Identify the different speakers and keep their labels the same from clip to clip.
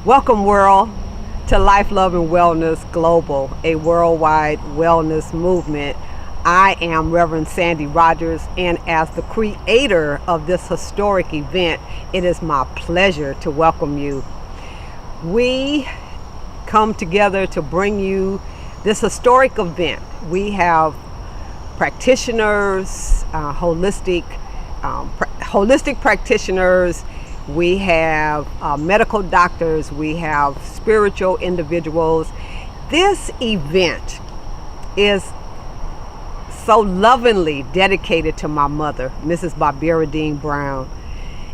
Speaker 1: Welcome, world, to Life, Love, and Wellness Global, a worldwide wellness movement. I am Reverend Sandy Rogers, and as the creator of this historic event, it is my pleasure to welcome you. We come together to bring you this historic event. We have practitioners, holistic practitioners. We have medical doctors. We have spiritual individuals. This event is so lovingly dedicated to my mother, Mrs. Barbara Dean Brown.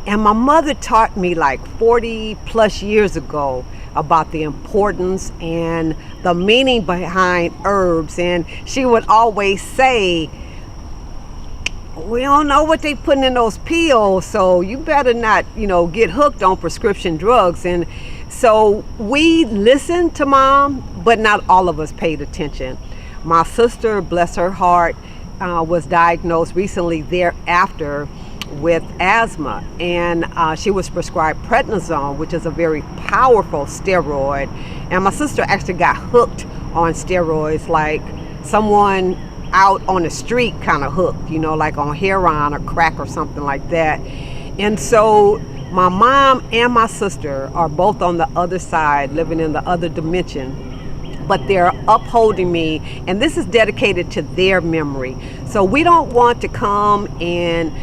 Speaker 1: And my mother taught me like 40 plus years ago about the importance and the meaning behind herbs. And she would always say, we don't know what they putting in those pills, so you better not, get hooked on prescription drugs. And so we listened to Mom, but not all of us paid attention. My sister, bless her heart, was diagnosed recently thereafter with asthma, and she was prescribed prednisone, which is a very powerful steroid. And my sister actually got hooked on steroids, like someone out on the street kind of hooked, like on heroin or crack or something like that. And so my mom and my sister are both on the other side, living in the other dimension, but they're upholding me, and this is dedicated to their memory. So we don't want to come and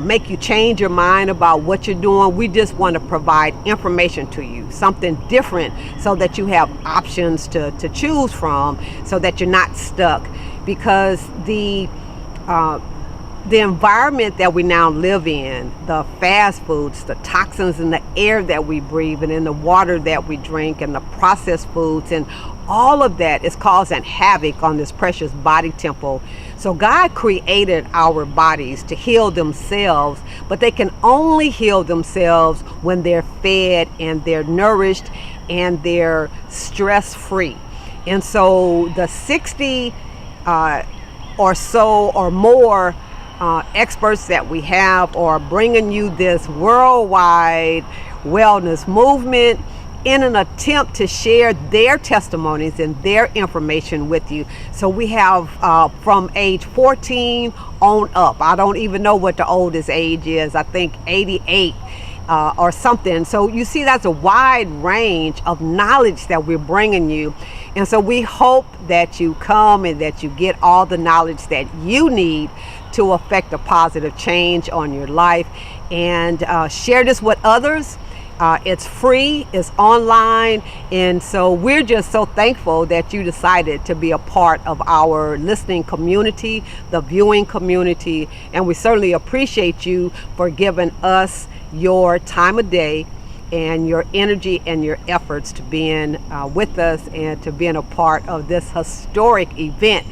Speaker 1: make you change your mind about what you're doing. We just want to provide information to you, something different, so that you have options to choose from, so that you're not stuck. Because the environment that we now live in, the fast foods, the toxins in the air that we breathe and in the water that we drink, and the processed foods, and all of that is causing havoc on this precious body temple. So God created our bodies to heal themselves, but they can only heal themselves when they're fed and they're nourished and they're stress-free. And so the 60 or so or more experts that we have are bringing you this worldwide wellness movement in an attempt to share their testimonies and their information with you. So we have from age 14 on up. I don't even know what the oldest age is. I think 88 or something. So you see, that's a wide range of knowledge that we're bringing you. And so we hope that you come and that you get all the knowledge that you need to affect a positive change on your life, and share this with others. It's free, it's online, and so we're just so thankful that you decided to be a part of our listening community, the viewing community, and we certainly appreciate you for giving us your time of day and your energy and your efforts to being with us and to being a part of this historic event.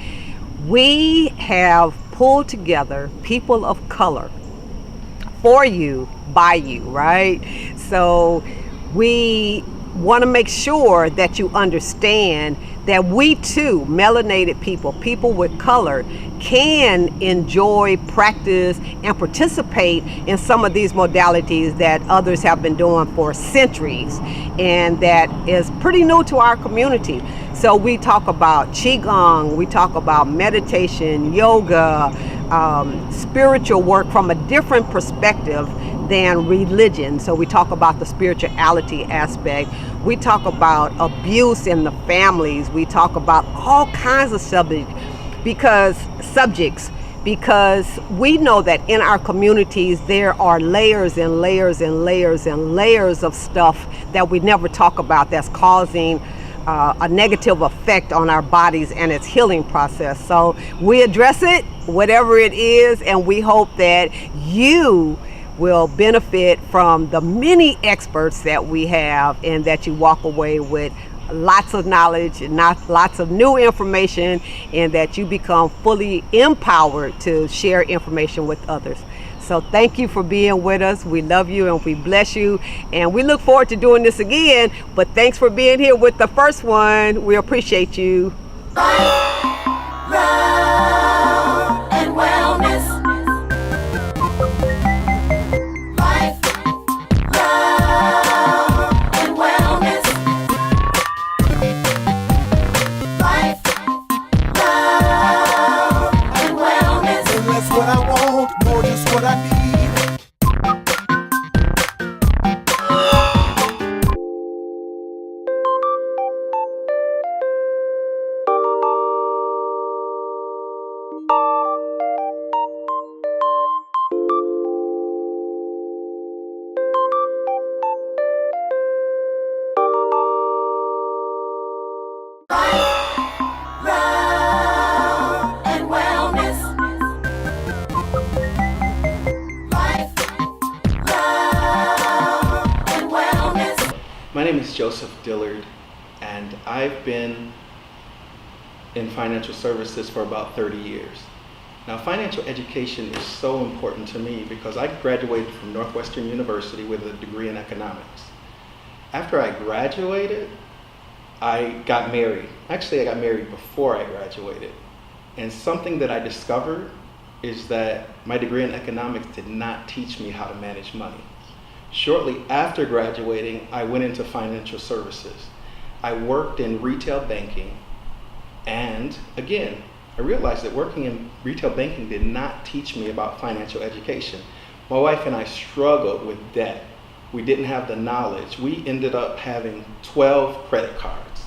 Speaker 1: We have pulled together people of color for you, by you, right? So we want to make sure that you understand that we too, melanated people with color, can enjoy, practice, and participate in some of these modalities that others have been doing for centuries, and that is pretty new to our community. So we talk about Qigong, we talk about meditation, yoga, spiritual work from a different perspective than religion. So we talk about the spirituality aspect. We talk about abuse in the families. We talk about all kinds of subjects because we know that in our communities there are layers and layers and layers and layers of stuff that we never talk about that's causing a negative effect on our bodies and its healing process. So we address it, whatever it is, and we hope that you will benefit from the many experts that we have, and that you walk away with lots of knowledge and lots of new information, and that you become fully empowered to share information with others. So thank you for being with us. We love you and we bless you, and we look forward to doing this again. But thanks for being here with the first one. We appreciate you.
Speaker 2: Life, love, and wellness. Life, love, and wellness.
Speaker 3: My name is Joseph Dillard, and I've been in financial services for about 30 years. Now, financial education is so important to me because I graduated from Northwestern University with a degree in economics. After I graduated, I got married. Actually, I got married before I graduated. And something that I discovered is that my degree in economics did not teach me how to manage money. Shortly after graduating, I went into financial services. I worked in retail banking, and again, I realized that working in retail banking did not teach me about financial education. My wife and I struggled with debt. We didn't have the knowledge. We ended up having 12 credit cards.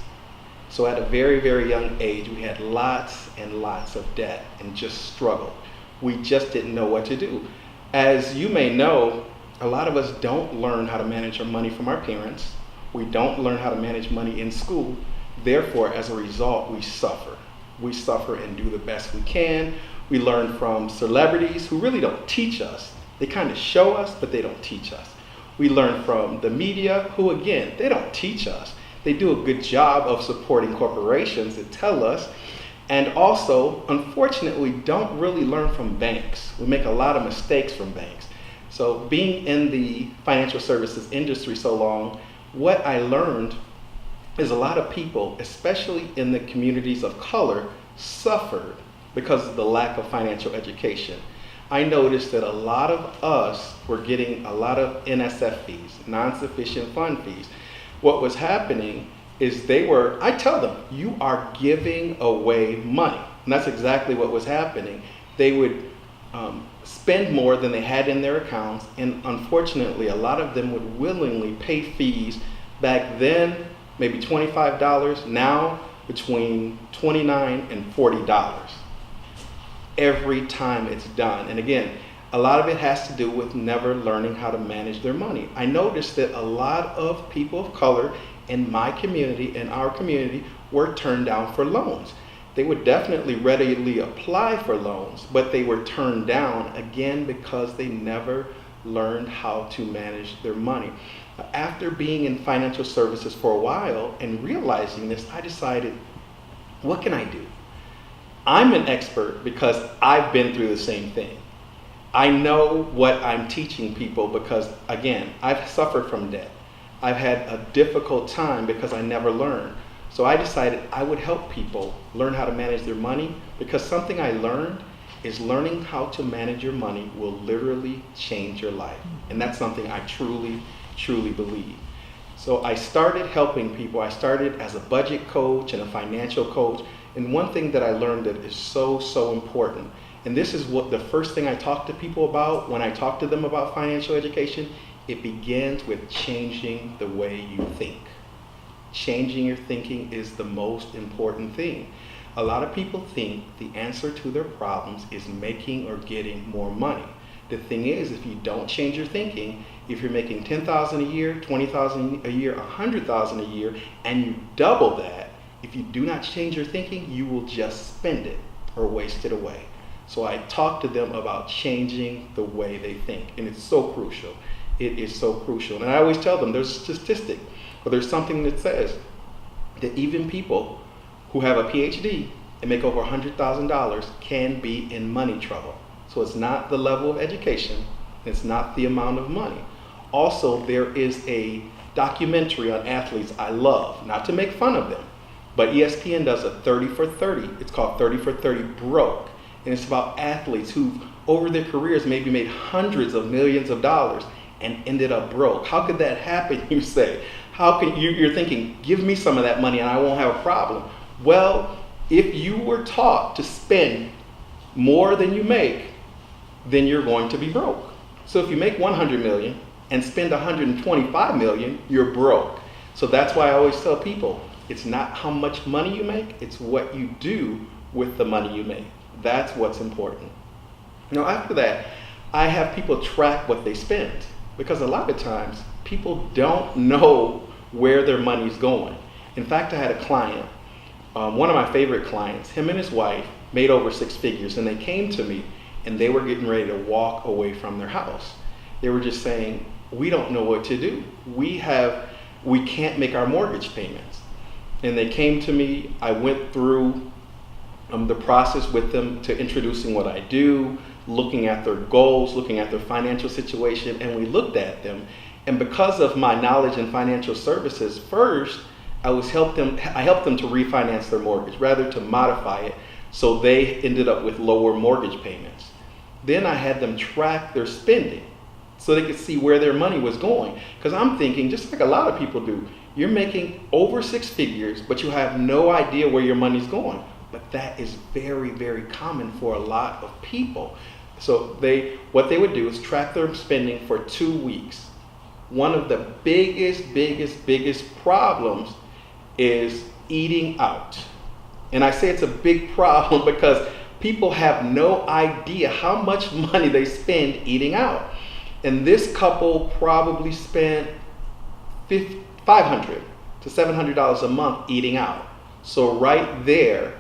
Speaker 3: So at a very, very young age, we had lots and lots of debt and just struggled. We just didn't know what to do. As you may know, a lot of us don't learn how to manage our money from our parents. We don't learn how to manage money in school. Therefore, as a result, we suffer. We suffer and do the best we can. We learn from celebrities who really don't teach us. They kind of show us, but they don't teach us. We learn from the media, who again, they don't teach us. They do a good job of supporting corporations that tell us. And also, unfortunately, we don't really learn from banks. We make a lot of mistakes from banks. So being in the financial services industry so long, what I learned is a lot of people, especially in the communities of color, suffered because of the lack of financial education. I noticed that a lot of us were getting a lot of NSF fees, non-sufficient fund fees. What was happening is I tell them, you are giving away money. And that's exactly what was happening. They would spend more than they had in their accounts, and unfortunately, a lot of them would willingly pay fees. Back then, maybe $25, now between $29 and $40 every time it's done. And again, a lot of it has to do with never learning how to manage their money. I noticed that a lot of people of color in my community, in our community, were turned down for loans. They would definitely readily apply for loans, but they were turned down again because they never learned how to manage their money. After being in financial services for a while and realizing this, I decided, what can I do? I'm an expert because I've been through the same thing. I know what I'm teaching people because, again, I've suffered from debt. I've had a difficult time because I never learned. So I decided I would help people learn how to manage their money, because something I learned is learning how to manage your money will literally change your life. And that's something I truly, truly believe. So I started helping people. I started as a budget coach and a financial coach. And one thing that I learned that is so, so important, and this is what the first thing I talk to people about when I talk to them about financial education, it begins with changing the way you think. Changing your thinking is the most important thing. A lot of people think the answer to their problems is making or getting more money. The thing is, if you don't change your thinking, if you're making $10,000 a year, $20,000 a year, $100,000 a year, and you double that, if you do not change your thinking, you will just spend it or waste it away. So I talk to them about changing the way they think, and it's so crucial. It is so crucial. And I always tell them there's a statistic, or there's something that says that even people who have a PhD and make over $100,000 can be in money trouble. So it's not the level of education, it's not the amount of money. Also, there is a documentary on athletes I love, not to make fun of them, but ESPN does a 30 for 30. It's called 30 for 30 Broke. And it's about athletes who, over their careers, maybe made hundreds of millions of dollars and ended up broke. How could that happen, you say? How can you're thinking, give me some of that money and I won't have a problem. Well, if you were taught to spend more than you make, then you're going to be broke. So if you make 100 million and spend 125 million, you're broke. So that's why I always tell people, it's not how much money you make, it's what you do with the money you make. That's what's important. Now after that, I have people track what they spend, because a lot of times people don't know where their money's going. In fact, I had a client, one of my favorite clients, him and his wife made over 6 figures, and they came to me and they were getting ready to walk away from their house. They were just saying, we don't know what to do. We have we can't make our mortgage payments. And they came to me. I went through the process with them to introducing what I do, looking at their goals, looking at their financial situation, and we looked at them. And because of my knowledge in financial services, first I helped them to refinance their mortgage, rather to modify it, so they ended up with lower mortgage payments. Then I had them track their spending so they could see where their money was going. Because I'm thinking, just like a lot of people do, you're making over 6 figures, but you have no idea where your money's going. But that is very, very common for a lot of people. So what they would do is track their spending for 2 weeks. One of the biggest problems is eating out. And I say it's a big problem because people have no idea how much money they spend eating out. And this couple probably spent $500 to $700 a month eating out. So right there,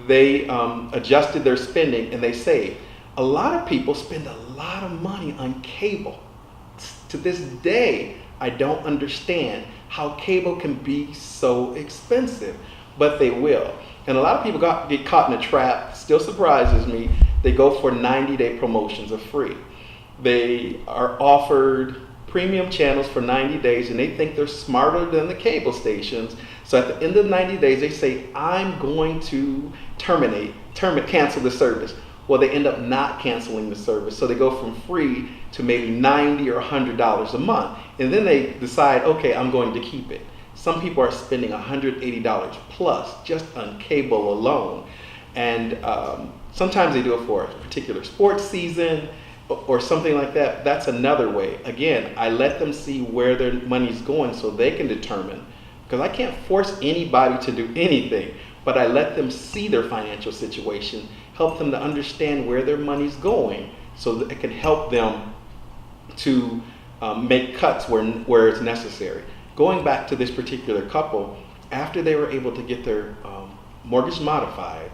Speaker 3: they adjusted their spending and they saved. A lot of people spend a lot of money on cable. To this day, I don't understand how cable can be so expensive, but they will. And a lot of people get caught in a trap. Still surprises me. They go for 90-day promotions of free. They are offered premium channels for 90 days and they think they're smarter than the cable stations. So at the end of 90 days, they say, I'm going to cancel the service. Well, they end up not canceling the service. So they go from free to maybe $90 or $100 a month. And then they decide, okay, I'm going to keep it. Some people are spending $180 plus just on cable alone. And sometimes they do it for a particular sports season or something like that. That's another way. Again, I let them see where their money's going so they can determine, because I can't force anybody to do anything, but I let them see their financial situation, help them to understand where their money's going so that it can help them to make cuts where it's necessary. Going back to this particular couple, after they were able to get their mortgage modified,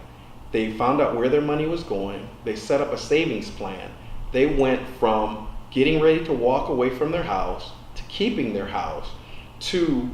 Speaker 3: they found out where their money was going. They set up a savings plan. They went from getting ready to walk away from their house to keeping their house to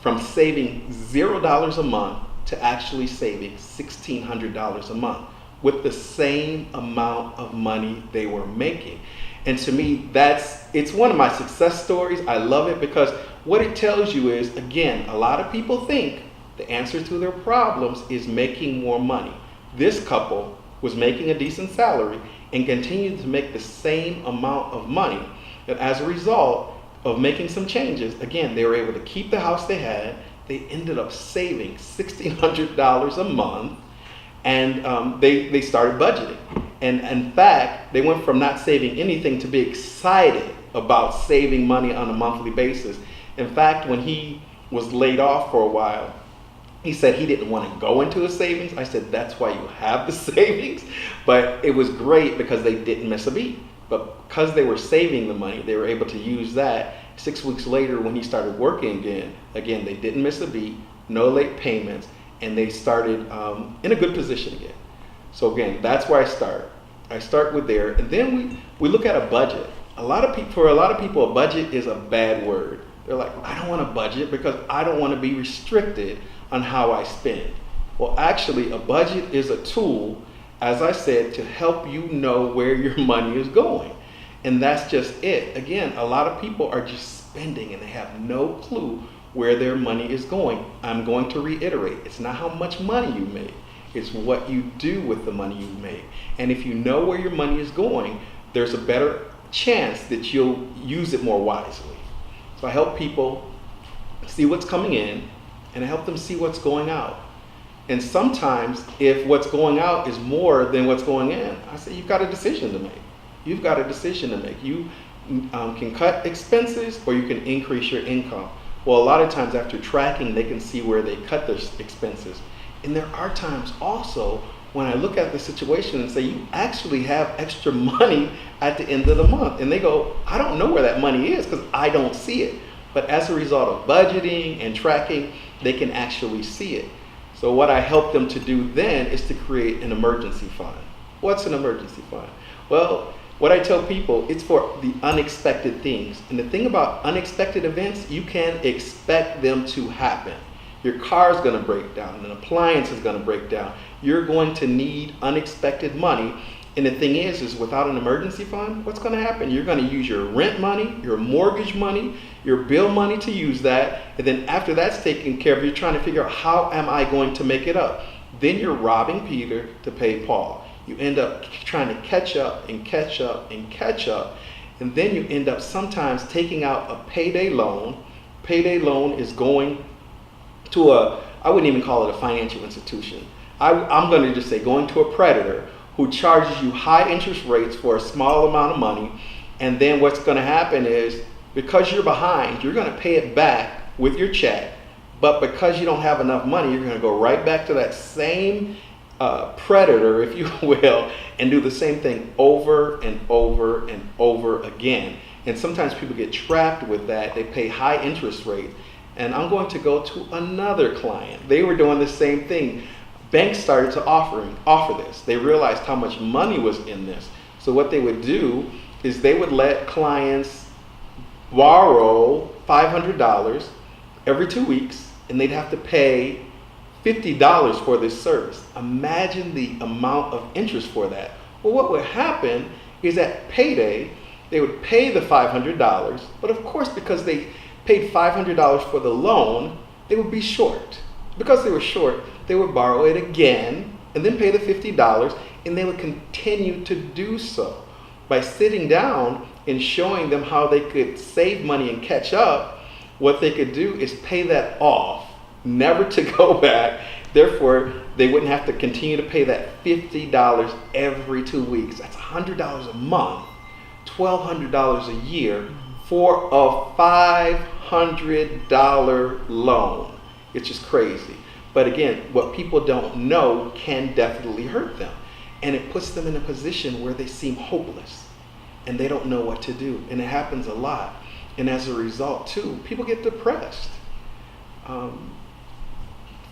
Speaker 3: from saving $0 a month to actually saving $1,600 a month with the same amount of money they were making. And to me, it's one of my success stories. I love it because what it tells you is, again, a lot of people think the answer to their problems is making more money. This couple was making a decent salary and continued to make the same amount of money. And as a result of making some changes, again, they were able to keep the house they had. They ended up saving $1,600 a month, and they started budgeting. And in fact, they went from not saving anything to be excited about saving money on a monthly basis. In fact, when he was laid off for a while, he said he didn't want to go into his savings. I said, that's why you have the savings. But it was great because they didn't miss a beat. But because they were saving the money, they were able to use that. 6 weeks later, when he started working again, they didn't miss a beat, no late payments, and they started in a good position again. So again, that's where I start. I start with there, and then we look at a budget. For a lot of people, a budget is a bad word. They're like, I don't want a budget because I don't want to be restricted on how I spend. Well, actually, a budget is a tool, as I said, to help you know where your money is going. And that's just it. Again, a lot of people are just spending and they have no clue where their money is going. I'm going to reiterate, it's not how much money you make, it's what you do with the money you make. And if you know where your money is going, there's a better chance that you'll use it more wisely. So I help people see what's coming in and I help them see what's going out. And sometimes if what's going out is more than what's going in, I say you've got a decision to make. You've got a decision to make. You can cut expenses or you can increase your income. Well, a lot of times after tracking, they can see where they cut their expenses. And there are times also when I look at the situation and say, you actually have extra money at the end of the month. And they go, I don't know where that money is because I don't see it. But as a result of budgeting and tracking, they can actually see it. So what I help them to do then is to create an emergency fund. What's an emergency fund? Well, what I tell people, it's for the unexpected things. And the thing about unexpected events, you can expect them to happen. Your car is going to break down, an appliance is going to break down. You're going to need unexpected money. And the thing is without an emergency fund, what's going to happen? You're going to use your rent money, your mortgage money, your bill money to use that. And then after that's taken care of, you're trying to figure out, how am I going to make it up? Then you're robbing Peter to pay Paul. You end up trying to catch up and catch up and catch up. And then you end up sometimes taking out a payday loan. Payday loan is going to I wouldn't even call it a financial institution. I'm going to just say going to a predator who charges you high interest rates for a small amount of money. And then what's going to happen is, because you're behind, you're going to pay it back with your check. But because you don't have enough money, you're going to go right back to that same predator, if you will, and do the same thing over and over and over again. And sometimes people get trapped with that. They pay high interest rates. And I'm going to go to another client. They were doing the same thing. Banks started to offer this. They realized how much money was in this. So what they would do is they would let clients borrow $500 every 2 weeks, and they'd have to pay $50 for this service. Imagine the amount of interest for that. Well, what would happen is at payday, they would pay the $500, but of course, because they paid $500 for the loan, they would be short. Because they were short, they would borrow it again and then pay the $50, and they would continue to do so. By sitting down and showing them how they could save money and catch up, what they could do is pay that off, never to go back. Therefore, they wouldn't have to continue to pay that $50 every 2 weeks. That's $100 a month, $1,200 a year for a $500 loan. It's just crazy. But again, what people don't know can definitely hurt them. And it puts them in a position where they seem hopeless and they don't know what to do. And it happens a lot. And as a result, too, people get depressed.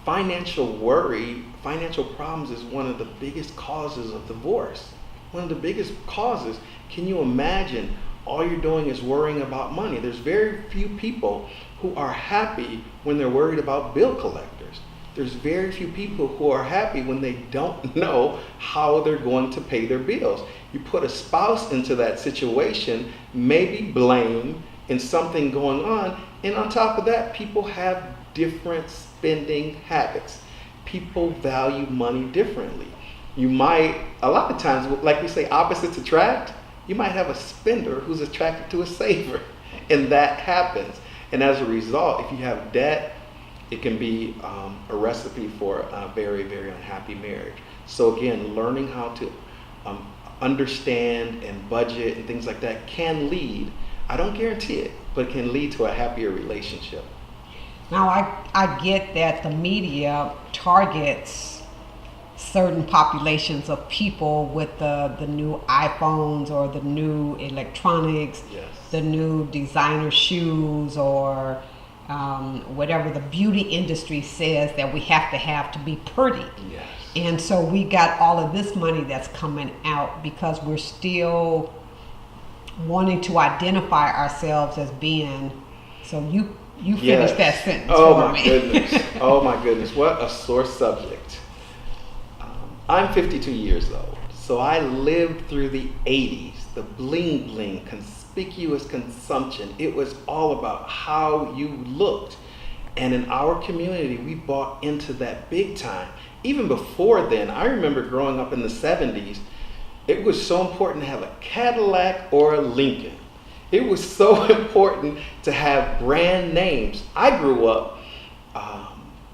Speaker 3: Financial worry, financial problems is one of the biggest causes of divorce. One of the biggest causes. Can you imagine? All you're doing is worrying about money. There's very few people who are happy when they're worried about bill collectors. There's very few people who are happy when they don't know how they're going to pay their bills. You put a spouse into that situation, maybe blame and something going on, and on top of that, people have different spending habits. People value money differently. You might, a lot of times, like we say, opposites attract. You might have a spender who's attracted to a saver, and that happens. And as a result, if you have debt, it can be a recipe for a very, very unhappy marriage. So again, learning how to understand and budget and things like that can lead, I don't guarantee it, but it can lead to a happier relationship.
Speaker 1: Now, I get that the media targets certain populations of people with the new iPhones or the new electronics,
Speaker 3: Yes.
Speaker 1: the new designer shoes, or whatever the beauty industry says that we have to be pretty.
Speaker 3: Yes.
Speaker 1: And so we got all of this money that's coming out because we're still wanting to identify ourselves as being. So you finish that sentence for me.
Speaker 3: Goodness. Oh my goodness. What a sore subject. I'm 52 years old, so I lived through the 80s, the bling bling, conspicuous consumption. It was all about how you looked. And in our community, we bought into that big time. Even before then, I remember growing up in the 70s, it was so important to have a Cadillac or a Lincoln. It was so important to have brand names. I grew up,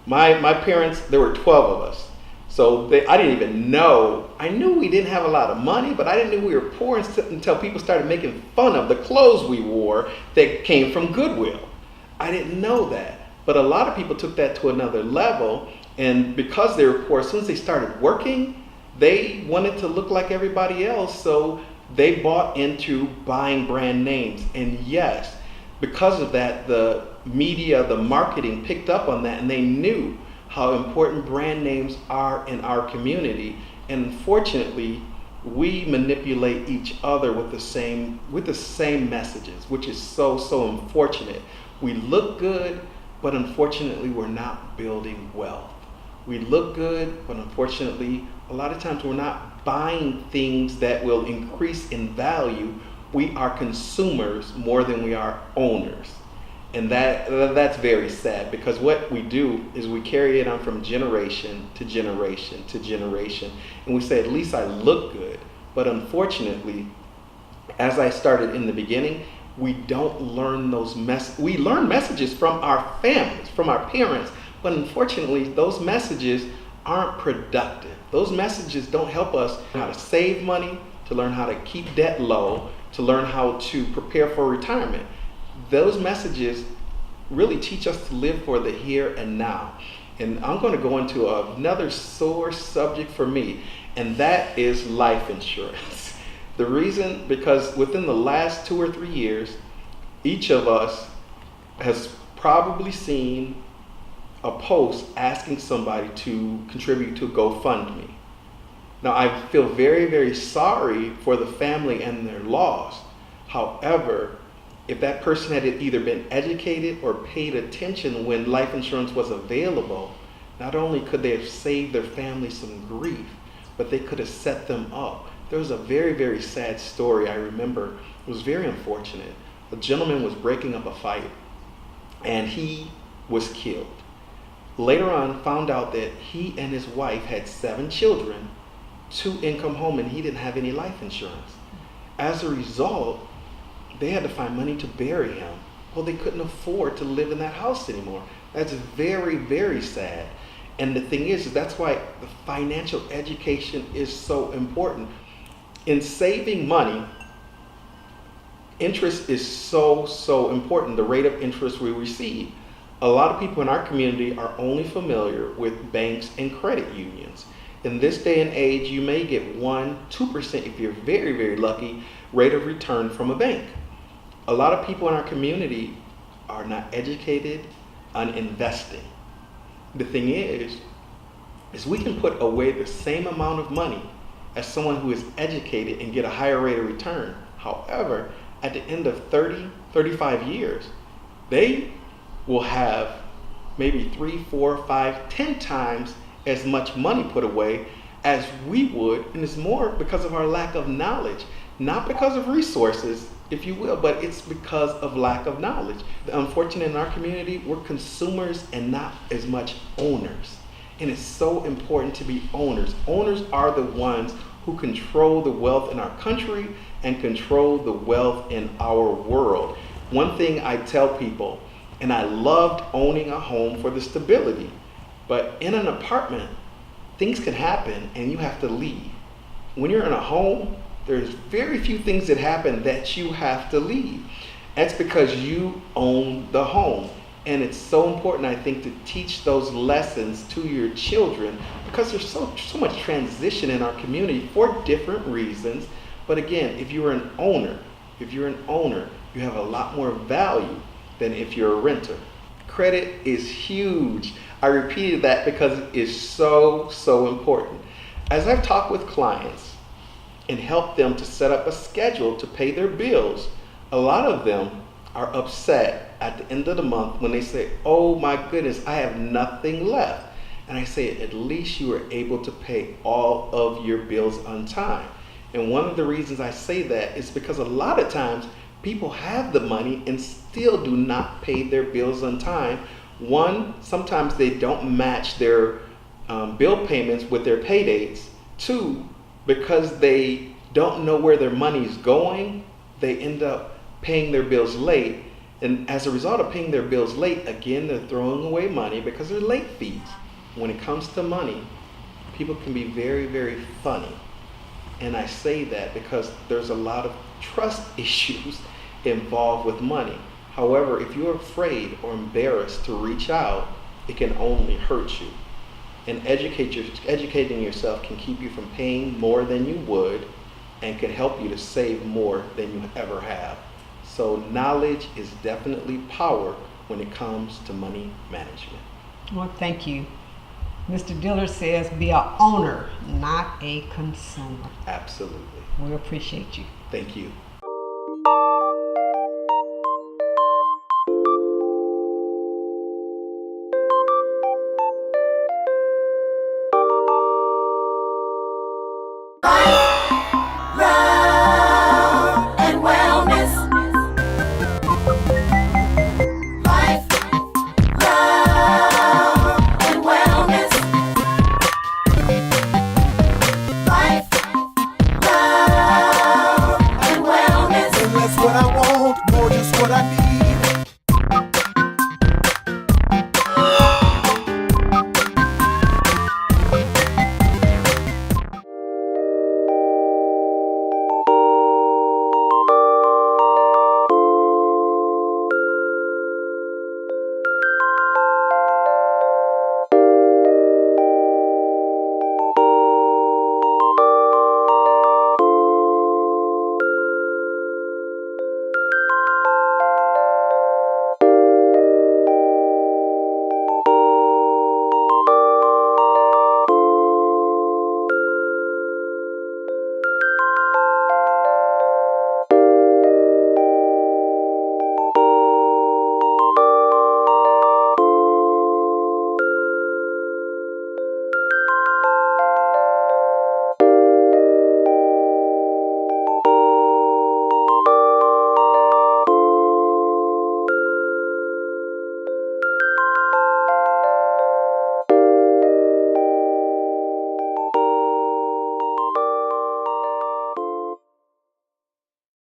Speaker 3: my parents, there were 12 of us. So I didn't even know. I knew we didn't have a lot of money, but I didn't know we were poor until people started making fun of the clothes we wore that came from Goodwill. I didn't know that. But a lot of people took that to another level. And because they were poor, as soon as they started working, they wanted to look like everybody else. So they bought into buying brand names. And yes, because of that, the media, the marketing picked up on that, and they knew how important brand names are in our community. And unfortunately, we manipulate each other with the same messages, which is so unfortunate. We look good, but unfortunately we're not building wealth. We look good, but unfortunately a lot of times we're not buying things that will increase in value. We are consumers more than we are owners. And that's very sad, because what we do is we carry it on from generation to generation to generation. And we say, at least I look good. But unfortunately, as I started in the beginning, we don't learn we learn messages from our families, from our parents, but unfortunately, those messages aren't productive. Those messages don't help us learn how to save money, to learn how to keep debt low, to learn how to prepare for retirement. Those messages really teach us to live for the here and now. And I'm going to go into another sore subject for me, and that is life insurance. The reason, because within the last 2 or 3 years, each of us has probably seen a post asking somebody to contribute to GoFundMe. Now, I feel very sorry for the family and their loss. However, if that person had either been educated or paid attention when life insurance was available, not only could they have saved their family some grief, but they could have set them up. There was a very sad story I remember. It was very unfortunate. A gentleman was breaking up a fight and he was killed. Later on, found out that he and his wife had 7 children, 2 income home, and he didn't have any life insurance. As a result, they had to find money to bury him. Well, they couldn't afford to live in that house anymore. That's very sad. And the thing is that's why the financial education is so important. In saving money, interest is so important, the rate of interest we receive. A lot of people in our community are only familiar with banks and credit unions. In this day and age, you may get 1-2%, if you're very lucky, rate of return from a bank. A lot of people in our community are not educated on investing. The thing is we can put away the same amount of money as someone who is educated and get a higher rate of return. However, at the end of 30-35 years, they will have maybe 3, 4, 5, 10 times as much money put away as we would, and it's more because of our lack of knowledge, not because of resources, if you will, but it's because of lack of knowledge. Unfortunately, in our community, we're consumers and not as much owners. And it's so important to be owners. Owners are the ones who control the wealth in our country and control the wealth in our world. One thing I tell people, and I loved owning a home for the stability, but in an apartment, things can happen and you have to leave. When you're in a home, there's very few things that happen that you have to leave. That's because you own the home. And it's so important, I think, to teach those lessons to your children, because there's so much transition in our community for different reasons. But again, if you're an owner, you have a lot more value than if you're a renter. Credit is huge. I repeated that because it is so important. As I've talked with clients and helped them to set up a schedule to pay their bills, a lot of them are upset at the end of the month when they say, oh my goodness, I have nothing left. And I say, at least you were able to pay all of your bills on time. And one of the reasons I say that is because a lot of times people have the money and still do not pay their bills on time. One, sometimes they don't match their bill payments with their pay dates. 2, because they don't know where their money is going, they end up paying their bills late. And as a result of paying their bills late, again, they're throwing away money because they're late fees. When it comes to money, people can be very funny. And I say that because there's a lot of trust issues involved with money. However, if you're afraid or embarrassed to reach out, it can only hurt you. And educating yourself can keep you from paying more than you would and can help you to save more than you ever have. So knowledge is definitely power when it comes to money management.
Speaker 1: Well, thank you. Mr. Dillard says be a owner, not a consumer.
Speaker 3: Absolutely.
Speaker 1: We appreciate you.
Speaker 3: Thank you.